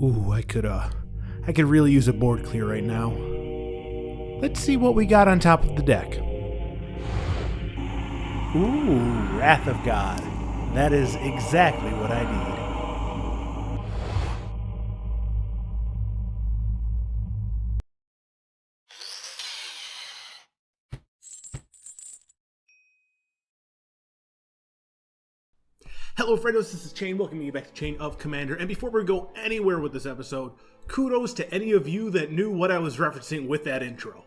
Ooh, I could really use a board clear right now. Let's see what we got on top of the deck. Ooh, Wrath of God. That is exactly what I need. Hello friendos, this is Chain, welcoming you back to Chain of Commander, and before we go anywhere with this episode, kudos to any of you that knew what I was referencing with that intro.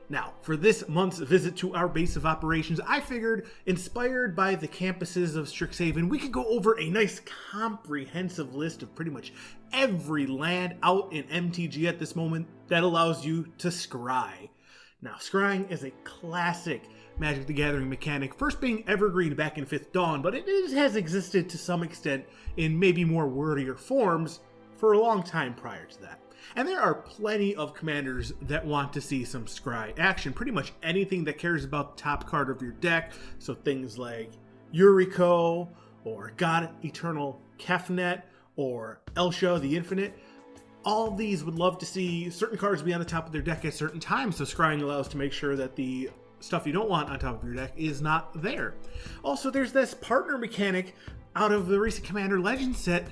Now, for this month's visit to our base of operations, I figured, inspired by the campuses of Strix Haven, we could go over a nice comprehensive list of pretty much every land out in MTG at this moment that allows you to scry. Now, scrying is a classic Magic the Gathering mechanic, first being evergreen back in 5th Dawn, but it has existed to some extent in maybe more wordier forms for a long time prior to that. And there are plenty of commanders that want to see some scry action, pretty much anything that cares about the top card of your deck, so things like Yuriko, or God Eternal Kefnet, or Elsha the Infinite. All of these would love to see certain cards be on the top of their deck at certain times, so scrying allows to make sure that the stuff you don't want on top of your deck is not there. Also, there's this partner mechanic out of the recent Commander Legends set,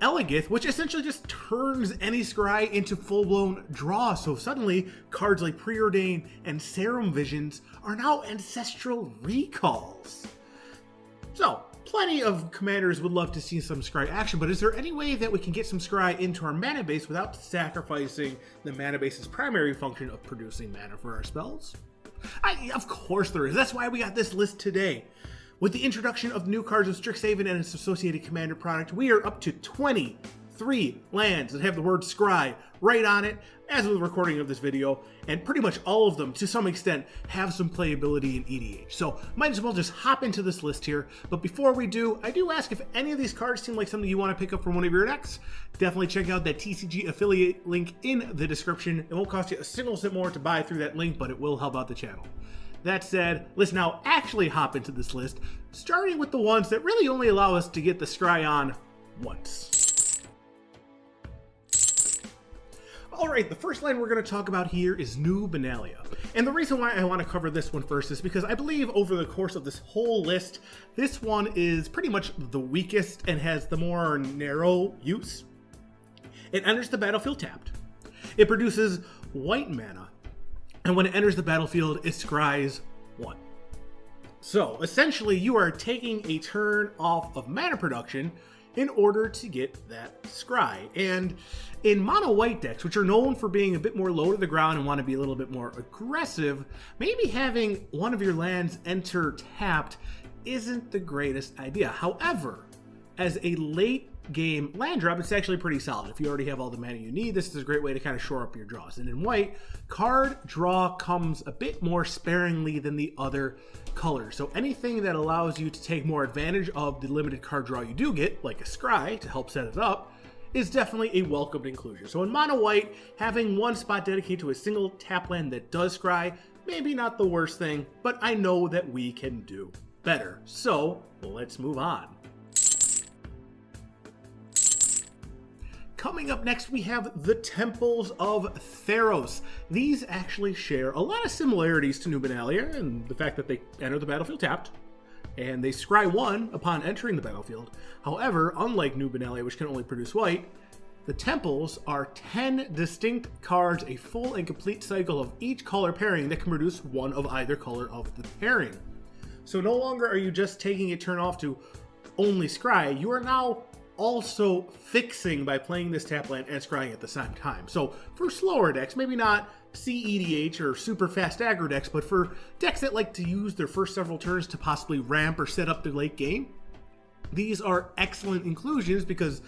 Elegith, which essentially just turns any scry into full-blown draw. So suddenly, cards like Preordain and Serum Visions are now ancestral recalls. So, plenty of commanders would love to see some scry action, but is there any way that we can get some scry into our mana base without sacrificing the mana base's primary function of producing mana for our spells? Of course there is. That's why we got this list today. With the introduction of new cards of Strix Haven and its associated commander product, we are up to 23 lands that have the word scry right on it as of the recording of this video, and pretty much all of them, to some extent, have some playability in EDH. So might as well just hop into this list here. But before we do, I do ask if any of these cards seem like something you want to pick up from one of your decks. Definitely check out that TCG affiliate link in the description. It won't cost you a single cent more to buy through that link, but it will help out the channel. That said, let's now actually hop into this list, starting with the ones that really only allow us to get the scry on once. Alright, the first land we're going to talk about here is New Benalia. And the reason why I want to cover this one first is because I believe over the course of this whole list, this one is pretty much the weakest and has the more narrow use. It enters the battlefield tapped. It produces white mana. And when it enters the battlefield, it scries 1. So, essentially, you are taking a turn off of mana production in order to get that scry. And in mono white decks, which are known for being a bit more low to the ground and want to be a little bit more aggressive, maybe having one of your lands enter tapped isn't the greatest idea. However, as a late game land drop, it's actually pretty solid. If you already have all the mana you need, this is a great way to kind of shore up your draws. And in white, card draw comes a bit more sparingly than the other colors. So anything that allows you to take more advantage of the limited card draw you do get, like a scry to help set it up, is definitely a welcomed inclusion. So in mono white, having one spot dedicated to a single tap land that does scry, maybe not the worst thing, but I know that we can do better. So let's move on. Coming up next, we have the Temples of Pharaohs. These actually share a lot of similarities to New Benalia and the fact that they enter the battlefield tapped, and they scry 1 upon entering the battlefield. However, unlike New Benalia, which can only produce white, the Temples are 10 distinct cards, a full and complete cycle of each color pairing that can produce one of either color of the pairing. So no longer are you just taking a turn off to only scry, you are now also fixing by playing this tap land and scrying at the same time. So for slower decks, maybe not CEDH or super fast aggro decks, but for decks that like to use their first several turns to possibly ramp or set up their late game, these are excellent inclusions because,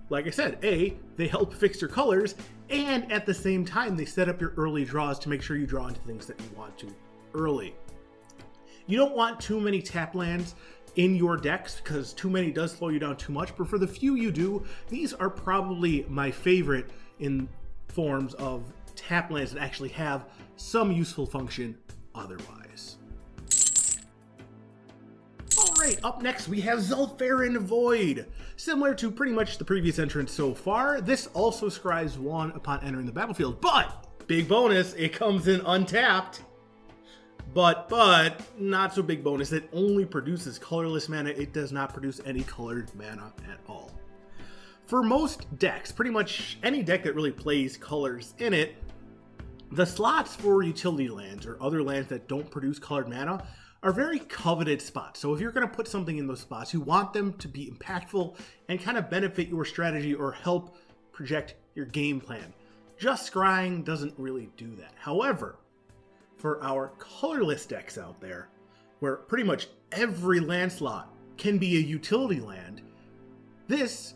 like I said, A, they help fix your colors, and at the same time, they set up your early draws to make sure you draw into things that you want to early. You don't want too many tap lands in your decks because too many does slow you down too much, but for the few you do, these are probably my favorite in forms of tap lands that actually have some useful function otherwise. Alright, up next we have Zelfer Void. Similar to pretty much the previous entrant so far, this also scries 1 upon entering the battlefield, but, big bonus, it comes in untapped. But, not so big bonus, it only produces colorless mana, it does not produce any colored mana at all. For most decks, pretty much any deck that really plays colors in it, the slots for utility lands or other lands that don't produce colored mana are very coveted spots. So if you're going to put something in those spots, you want them to be impactful and kind of benefit your strategy or help project your game plan. Just scrying doesn't really do that. However, for our colorless decks out there, where pretty much every land slot can be a utility land, this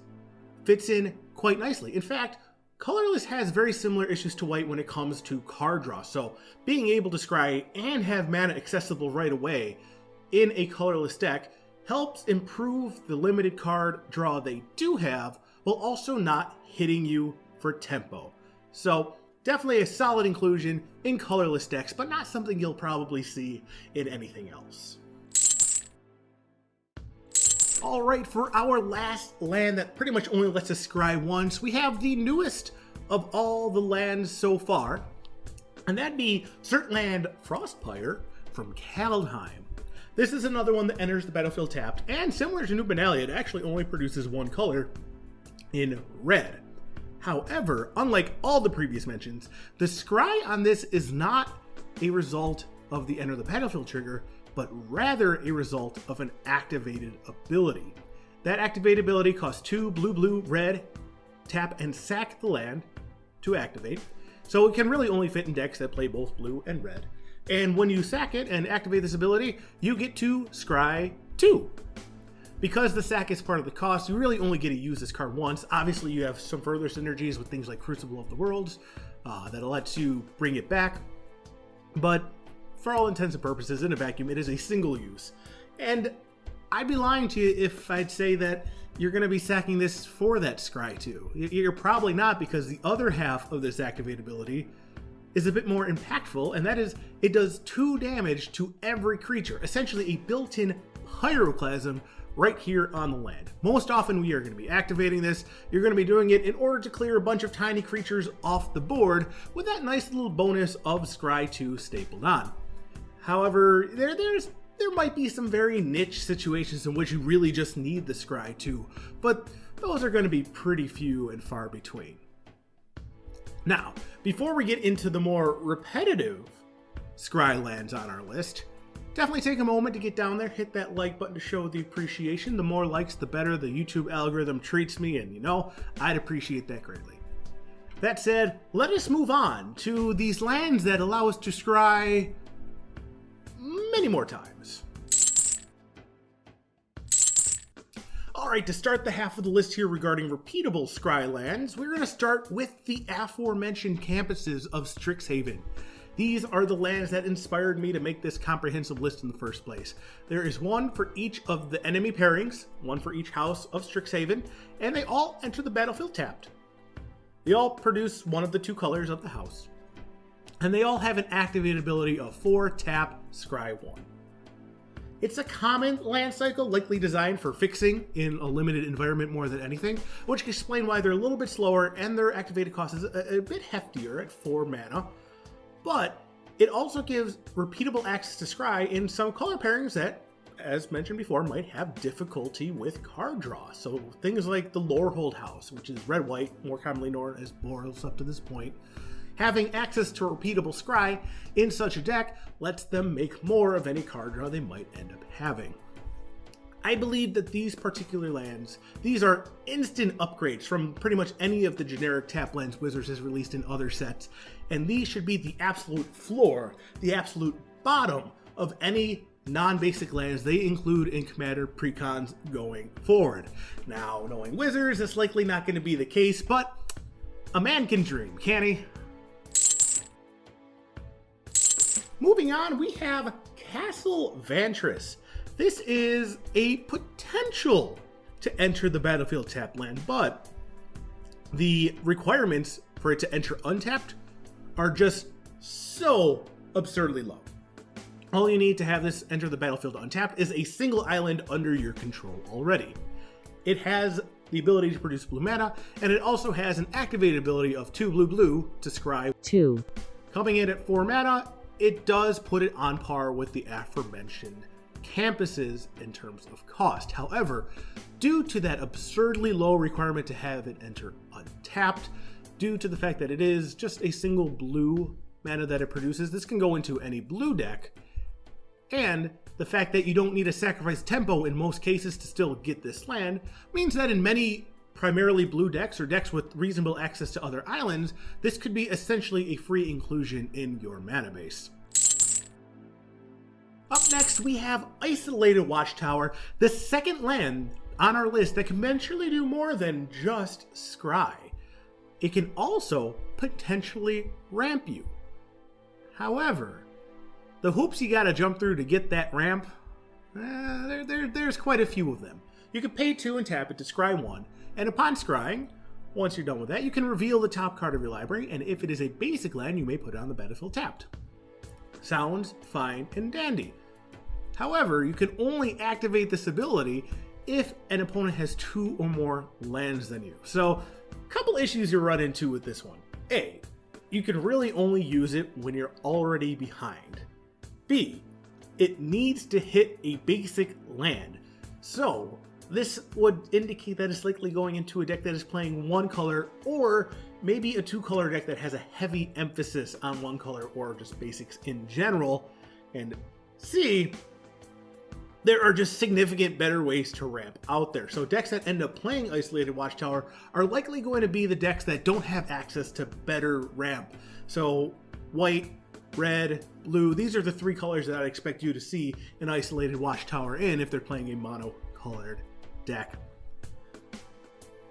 fits in quite nicely. In fact, colorless has very similar issues to white when it comes to card draw, so being able to scry and have mana accessible right away in a colorless deck helps improve the limited card draw they do have, while also not hitting you for tempo. So definitely a solid inclusion in colorless decks, but not something you'll probably see in anything else. Alright, for our last land that pretty much only lets us scry once, we have the newest of all the lands so far, and that'd be Certainland Frostplier from Kaldheim. This is another one that enters the battlefield tapped, and similar to New Benalia, it actually only produces 1 color in red. However, unlike all the previous mentions, the scry on this is not a result of the enter the battlefield trigger, but rather a result of an activated ability. That activated ability costs 2 blue, red, tap and sack the land to activate, so it can really only fit in decks that play both blue and red. And when you sack it and activate this ability, you get to scry 2. Because the sack is part of the cost, you really only get to use this card once. Obviously, you have some further synergies with things like Crucible of the Worlds that lets you bring it back, but for all intents and purposes, in a vacuum, it is a single use. And I'd be lying to you if I'd say that you're going to be sacking this for that scry too. You're probably not, because the other half of this activate ability is a bit more impactful, and that is it does 2 damage to every creature, essentially a built-in pyroclasm right here on the land. Most often we are going to be activating this. You're going to be doing it in order to clear a bunch of tiny creatures off the board with that nice little bonus of scry 2 stapled on. However, there might be some very niche situations in which you really just need the scry 2, but those are going to be pretty few and far between. Now, before we get into the more repetitive scry lands on our list, definitely take a moment to get down there, hit that like button to show the appreciation. The more likes, the better the YouTube algorithm treats me, and I'd appreciate that greatly. That said, let us move on to these lands that allow us to scry many more times. Alright, to start the half of the list here regarding repeatable scry lands, we're going to start with the aforementioned campuses of Strix Haven. These are the lands that inspired me to make this comprehensive list in the first place. There is 1 for each of the enemy pairings, 1 for each house of Strix Haven, and they all enter the battlefield tapped. They all produce 1 of the 2 colors of the house, and they all have an activated ability of 4 tap scry 1. It's a common land cycle, likely designed for fixing in a limited environment more than anything, which can explain why they're a little bit slower and their activated cost is a bit heftier at 4 mana. But it also gives repeatable access to scry in some color pairings that, as mentioned before, might have difficulty with card draw. So things like the Lorehold House, which is red-white, more commonly known as Boros up to this point, having access to a repeatable scry in such a deck lets them make more of any card draw they might end up having. I believe that these particular lands, these are instant upgrades from pretty much any of the generic tap lands Wizards has released in other sets, and these should be the absolute floor, the absolute bottom of any non-basic lands they include in Commander precons going forward. Now, knowing Wizards, it's likely not going to be the case, but a man can dream, can't he? Moving on, we have Castlevantrus. This is a potential to enter the battlefield tapped land, but the requirements for it to enter untapped are just so absurdly low. All you need to have this enter the battlefield untapped is a single island under your control already. It has the ability to produce blue mana, and it also has an activated ability of 2 blue to scry 2. Coming in at 4 mana, it does put it on par with the aforementioned campuses in terms of cost. However, due to that absurdly low requirement to have it enter untapped, due to the fact that it is just a single blue mana that it produces, this can go into any blue deck, and the fact that you don't need to sacrifice tempo in most cases to still get this land means that in many primarily blue decks or decks with reasonable access to other islands, this could be essentially a free inclusion in your mana base. Up next, we have Isolated Watchtower, the second land on our list that can potentially do more than just scry. It can also potentially ramp you. However, the hoops you gotta jump through to get that ramp, there's quite a few of them. You can pay 2 and tap it to scry 1, and upon scrying, once you're done with that, you can reveal the top card of your library, and if it is a basic land, you may put it on the battlefield tapped. Sounds fine and dandy. However, you can only activate this ability if an opponent has 2 or more lands than you. So, a couple issues you run into with this one. A, you can really only use it when you're already behind. B, it needs to hit a basic land. So, this would indicate that it's likely going into a deck that is playing 1 color, or maybe a 2-color deck that has a heavy emphasis on 1 color or just basics in general. And C, there are just significant better ways to ramp out there. So decks that end up playing Isolated Watchtower are likely going to be the decks that don't have access to better ramp. So white, red, blue, these are the 3 colors that I expect you to see an Isolated Watchtower in if they're playing a mono-colored deck.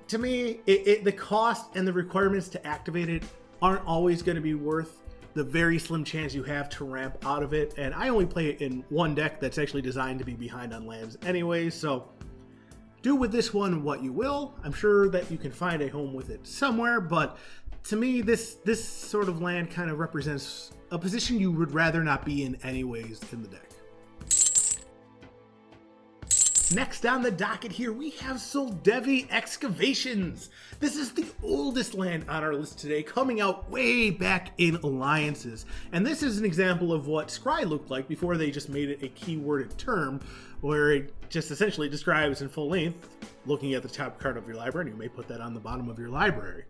To me, the cost and the requirements to activate it aren't always going to be worth the very slim chance you have to ramp out of it, and I only play it in 1 deck that's actually designed to be behind on lands anyway, so do with this one what you will. I'm sure that you can find a home with it somewhere, but to me, this sort of land kind of represents a position you would rather not be in anyways in the deck. Next on the docket here, we have Sellevi Excavations. This is the oldest land on our list today, coming out way back in Alliances. And this is an example of what scry looked like before they just made it a keyworded term, where it just essentially describes in full length, looking at the top card of your library, and you may put that on the bottom of your library.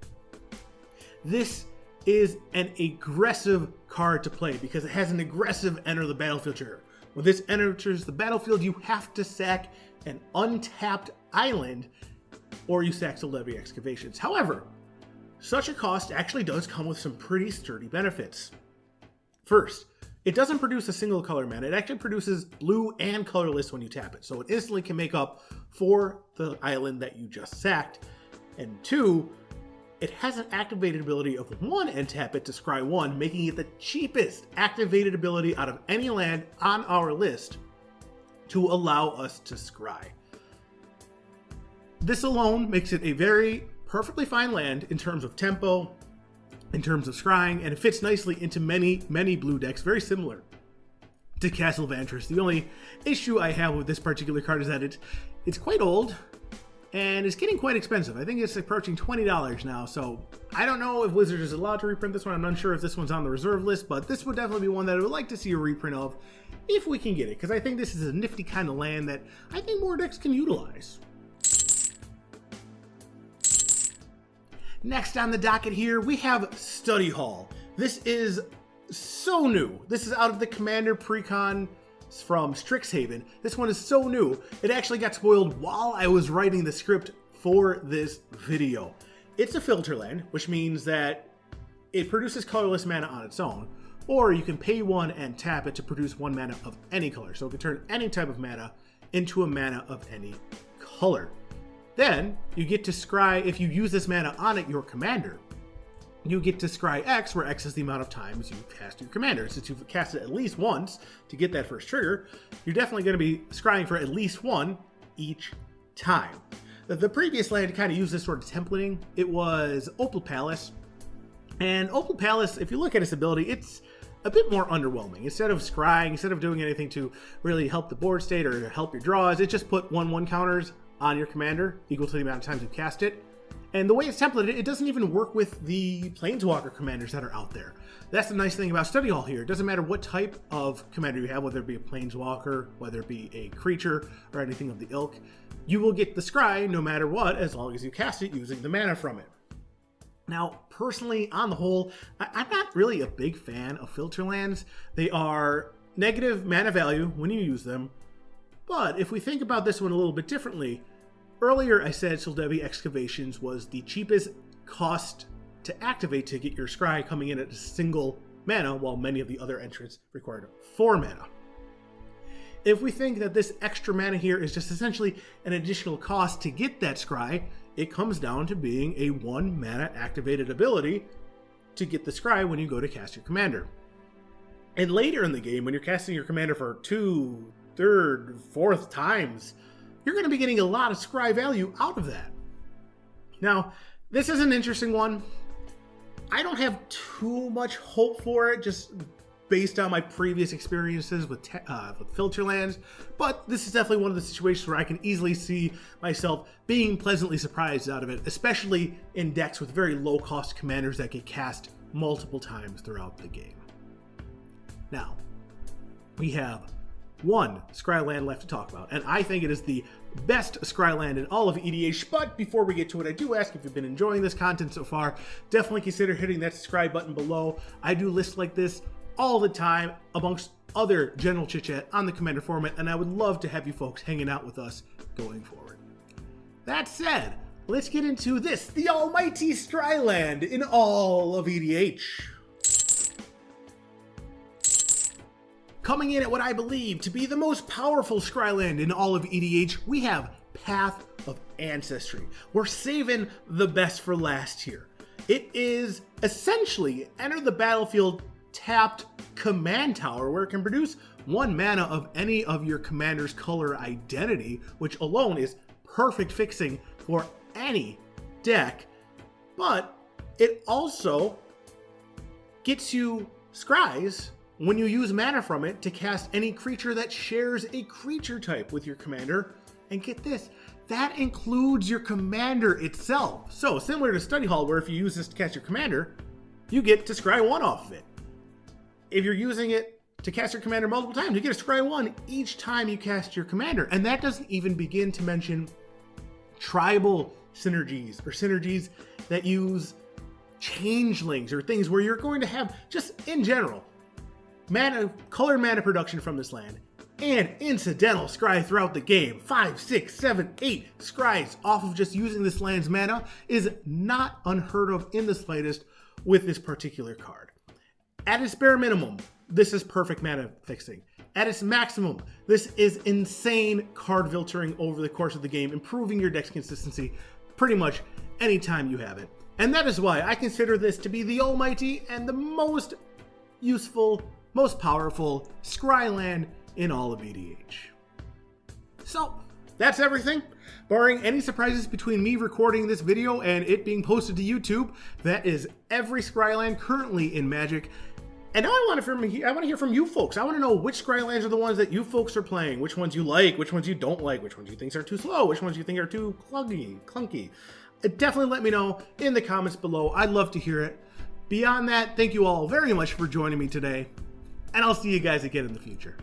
This is an aggressive card to play because it has an aggressive enter the battlefield trigger. When this enters the battlefield, you have to sack an untapped island, or you sack Sellevi Excavations. However, such a cost actually does come with some pretty sturdy benefits. First, it doesn't produce a single color mana. It actually produces blue and colorless when you tap it, so it instantly can make up for the island that you just sacked. And 2, it has an activated ability of 1 and tap it to scry 1, making it the cheapest activated ability out of any land on our list to allow us to scry. This alone makes it a very perfectly fine land in terms of tempo, in terms of scrying, and it fits nicely into many blue decks, very similar to Castlevantrus. The only issue I have with this particular card is that it's quite old, and it's getting quite expensive. I think it's approaching $20 now, so I don't know if Wizards is allowed to reprint this one. I'm not sure if this one's on the reserve list, but this would definitely be one that I would like to see a reprint of if we can get it, because I think this is a nifty kind of land that I think more decks can utilize. Next on the docket here, we have Study Hall. This is so new. This is out of the Commander Precon from Strix Haven. This one is so new, it actually got spoiled while I was writing the script for this video. It's a filter land, which means that it produces colorless mana on its own, or you can pay 1 and tap it to produce 1 mana of any color. So it can turn any type of mana into a mana of any color. Then you get to scry, if you use this mana on it, your commander, you get to scry X, where X is the amount of times you cast your commander. Since you've cast it at least once to get that first trigger, you're definitely going to be scrying for at least 1 each time. The previous land to kind of use this sort of templating, it was Opal Palace. And Opal Palace, if you look at its ability, it's a bit more underwhelming. Instead of scrying, instead of doing anything to really help the board state or help your draws, it just put 1/1 counters on your commander, equal to the amount of times you cast it. And the way it's templated, it doesn't even work with the Planeswalker commanders that are out there. That's the nice thing about Study Hall here. It doesn't matter what type of commander you have, whether it be a Planeswalker, whether it be a creature, or anything of the ilk. You will get the scry no matter what, as long as you cast it using the mana from it. Now, personally, on the whole, I'm not really a big fan of filter lands. They are negative mana value when you use them. But if we think about this one a little bit differently, earlier I said Sellevi Excavations was the cheapest cost to activate to get your scry coming in at a single mana, while many of the other entrants required 4 mana. If we think that this extra mana here is just essentially an additional cost to get that scry, it comes down to being a 1 mana activated ability to get the scry when you go to cast your commander. And later in the game, when you're casting your commander for 2, 3rd, 4th times, you're going to be getting a lot of scry value out of that. Now, this is an interesting one. I don't have too much hope for it, just based on my previous experiences with filter lands, but this is definitely one of the situations where I can easily see myself being pleasantly surprised out of it, especially in decks with very low cost commanders that get cast multiple times throughout the game. Now, we have one Scry Land left to talk about, and I think it is the best Scry Land in all of EDH. But before we get to it, I do ask if you've been enjoying this content so far, definitely consider hitting that subscribe button below. I do lists like this all the time amongst other general chit chat on the Commander format, and I would love to have you folks hanging out with us going forward. That said, let's get into this, the almighty Scry Land in all of EDH. Coming in at what I believe to be the most powerful Scry Land in all of EDH, we have Path of Ancestry. We're saving the best for last here. It is essentially enter the battlefield tapped command tower, where it can produce 1 mana of any of your commander's color identity, which alone is perfect fixing for any deck. But it also gets you scries when you use mana from it to cast any creature that shares a creature type with your commander. And get this, that includes your commander itself. So similar to Study Hall, where if you use this to cast your commander, you get to scry 1 off of it. If you're using it to cast your commander multiple times, you get to scry 1 each time you cast your commander. And that doesn't even begin to mention tribal synergies, or synergies that use changelings, or things where you're going to have, just in general, color mana production from this land, and incidental scry throughout the game. 5, 6, 7, 8 scries off of just using this land's mana is not unheard of in the slightest with this particular card. At its bare minimum, this is perfect mana fixing. At its maximum, this is insane card filtering over the course of the game, improving your deck's consistency pretty much anytime you have it. And that is why I consider this to be the almighty and the most useful, most powerful Scry Land in all of EDH. So, that's everything. Barring any surprises between me recording this video and it being posted to YouTube, that is every Scry Land currently in Magic. And now I want to hear from you folks. I want to know which Scry Lands are the ones that you folks are playing, which ones you like, which ones you don't like, which ones you think are too slow, which ones you think are too clunky. Definitely let me know in the comments below. I'd love to hear it. Beyond that, thank you all very much for joining me today, and I'll see you guys again in the future.